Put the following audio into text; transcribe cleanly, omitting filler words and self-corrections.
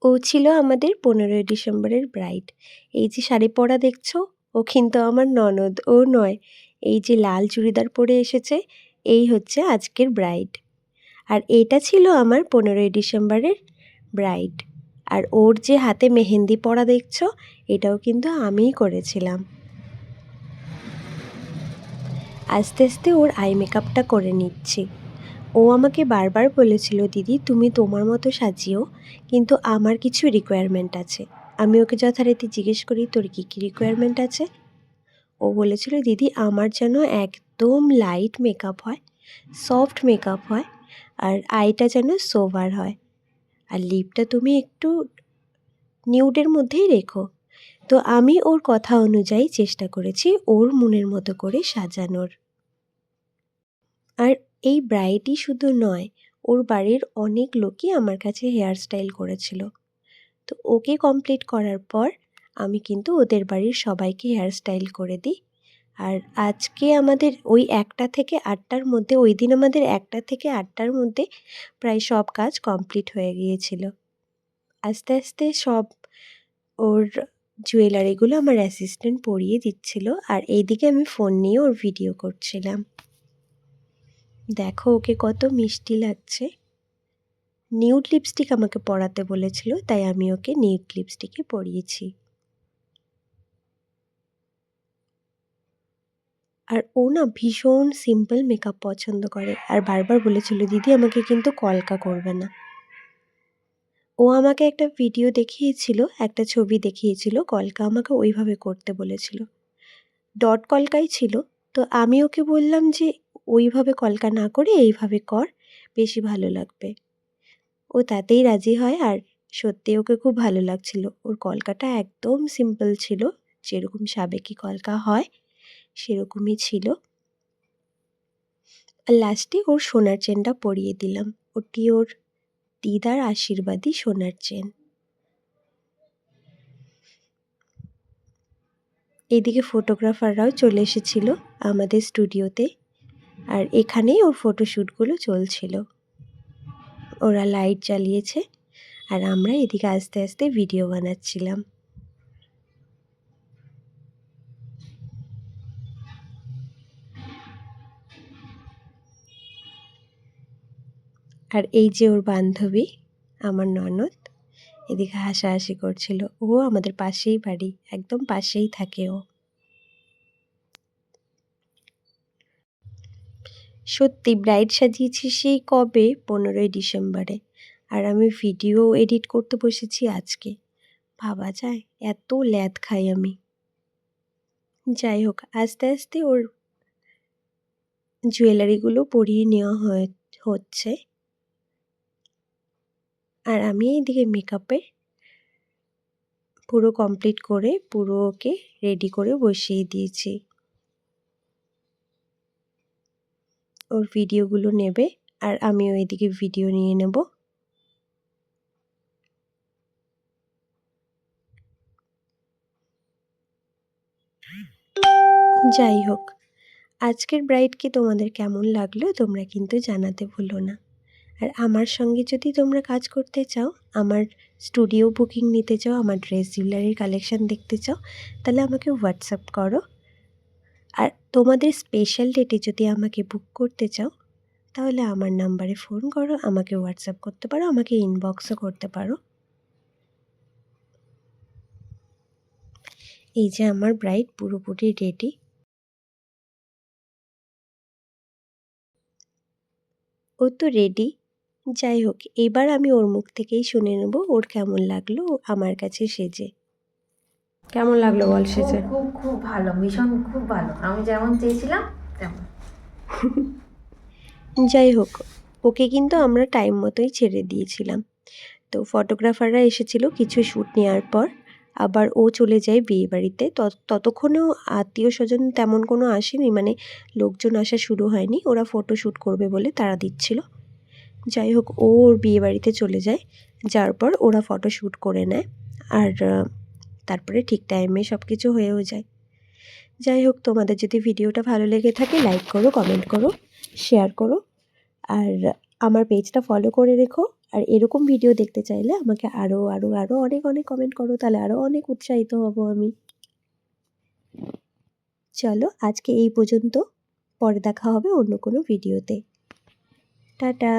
ও ছিল আমাদের 15ই ডিসেম্বরের ব্রাইড। এই যে শাড়ি পরা দেখছো, ও কিন্তু আমার ননদ, ও নয়। এই যে লাল চুড়িদার পরে এসেছে, এই হচ্ছে আজকের ব্রাইড। আর এটা ছিল আমার 15ই ডিসেম্বরের ব্রাইড। আর ওর যে হাতে মেহেন্দি পরা দেখছো, এটাও কিন্তু আমিই করেছিলাম। আস্তে আস্তে ওর আই মেকআপটা করে নিচ্ছি। ও আমাকে বারবার বলেছিল, দিদি তুমি তোমার মতো সাজিও, কিন্তু আমার কিছু রিকোয়ারমেন্ট আছে। আমি ওকে যথারীতি জিজ্ঞেস করি, তোর কী কী রিকোয়ারমেন্ট আছে? ও বলেছিল, দিদি আমার যেন একদম লাইট মেকআপ হয়, সফট মেকআপ হয়, আর আইটা যেন সোভার হয়, আর লিপটা তুমি একটু নিউডের মধ্যেই রেখো। তো আমি ওর কথা অনুযায়ী চেষ্টা করেছি ওর মনের মতো করে সাজানোর। আর এই ব্রাইডই শুধু নয়, ওর বাড়ির অনেক লোকই আমার কাছে হেয়ার স্টাইল করেছিল। তো ওকে কমপ্লিট করার পর আমি কিন্তু ওদের বাড়ির সবাইকে হেয়ার স্টাইল করে দিই। আর আজকে আমাদের ওই 1টা থেকে 8টার মধ্যে, ওই দিন আমাদের 1টা থেকে 8টার মধ্যে প্রায় সব কাজ কমপ্লিট হয়ে গিয়েছিল। আস্তে আস্তে সব ওর জুয়েলারিগুলো আমার অ্যাসিস্ট্যান্ট পরিয়ে দিচ্ছিল, আর এইদিকে আমি ফোন নিয়ে ওর ভিডিও করছিলাম। দেখো ওকে কত মিষ্টি লাগছে। নিউড লিপস্টিক আমাকে পরাতে বলেছিল, তাই আমি ওকে নিউড লিপস্টিকই পরিয়েছি। আর ও না ভীষণ সিম্পল মেকআপ পছন্দ করে, আর বারবার বলেছিল, দিদি আমাকে কিন্তু কলকা করবে না। ও আমাকে একটা ভিডিও দেখিয়েছিল, একটা ছবি দেখিয়েছিল, কলকা আমাকে ওইভাবে করতে বলেছিল। ডট কলকাই ছিল। তো আমি ওকে বললাম যে ওইভাবে কলকা না করে এইভাবে কর, বেশি ভালো লাগবে। ও তাতেই রাজি হয়, আর সত্যি ওকে খুব ভালো লাগছিল। ওর কলকাটা একদম সিম্পল ছিল, যেরকম সাবেকি কলকা হয় সেরকমই ছিল। আর লাস্টে ওর সোনার চেনটা পরিয়ে দিলাম। ওটি ওর দিদার আশীর্বাদী সোনার চেন। এইদিকে ফটোগ্রাফাররাও চলে এসেছিল আমাদের স্টুডিওতে, আর এখানেই ওর ফটোশ্যুটগুলো চলছিল। ওরা লাইট জ্বালিয়েছে, আর আমরা এদিকে আস্তে আস্তে ভিডিও বানাচ্ছিলাম। আর এই যে ওর বান্ধবী, আমার ননদ, এদিকে হাসাহাসি করছিল। ও আমাদের পাশেই বাড়ি, একদম পাশেই থাকে ও। সত্যি ব্রাইড সাজিয়েছি সেই কবে, 15ই ডিসেম্বরে, আর আমি ভিডিও এডিট করতে বসেছি আজকে। ভাবা যায়, এত ল্যাদ খাই আমি। যাই হোক, আস্তে আস্তে ওর জুয়েলারিগুলো পরিয়ে নেওয়া হচ্ছে, আর আমি এইদিকে মেকআপে পুরো কমপ্লিট করে পুরো ওকে রেডি করে বসিয়ে দিয়েছি। ওর ভিডিওগুলো নেবে, আর আমিও এদিকে ভিডিও নিয়ে নেব। যাই হোক, আজকের ব্রাইডকে তোমাদের কেমন লাগলো তোমরা কিন্তু জানাতে ভুলো না। আর আমার সঙ্গে যদি তোমরা কাজ করতে চাও, আমার স্টুডিও বুকিং নিতে চাও, আমার ড্রেস জুয়েলারির কালেকশান দেখতে চাও, তাহলে আমাকে হোয়াটসঅ্যাপ করো। আর তোমাদের স্পেশাল ডেটে যদি আমাকে বুক করতে চাও, তাহলে আমার নাম্বারে ফোন করো, আমাকে হোয়াটসঅ্যাপ করতে পারো, আমাকে ইনবক্সও করতে পারো। এই যে আমার ব্রাইড পুরোপুরি রেডি। ও তো রেডি। যাই হোক, এবার আমি ওর মুখ থেকেই শুনে নেব ওর কেমন লাগলো আমার কাছে সেজে। কেমন লাগলো বল সেজে? খুব খুব ভালো, ভীষণ খুব ভালো, আমি যেমন চেয়েছিলাম তেমন। যাই হোক, ওকে কিন্তু আমরা টাইম মতোই ছেড়ে দিয়েছিলাম। তো ফটোগ্রাফাররা এসেছিল কিছু শ্যুট নেওয়ার পর, আবার ও চলে যায় বিয়েবাড়িতে। ততক্ষণেও আত্মীয় স্বজন তেমন কোনো আসেনি, মানে লোকজন আসা শুরু হয়নি, ওরা ফটো শ্যুট করবে বলে তাড়া দিচ্ছিল। যাই হোক, ও ওর বিয়েবাড়িতে চলে যায়, যার পর ওরা ফটো শ্যুট করে নেয়, আর তারপরে ঠিক টাইমে সব কিছু হয়েও যায়। যাই হোক, তোমাদের যদি ভিডিওটা ভালো লেগে থাকে, লাইক করো, কমেন্ট করো, শেয়ার করো, আর আমার পেজটা ফলো করে রেখো। আর এরকম ভিডিও দেখতে চাইলে আমাকে আরও আরও আরও অনেক অনেক কমেন্ট করো, তাহলে আরও অনেক উৎসাহিত হব আমি। চলো আজকে এই পর্যন্ত, পরে দেখা হবে অন্য কোনো ভিডিওতে। টাটা।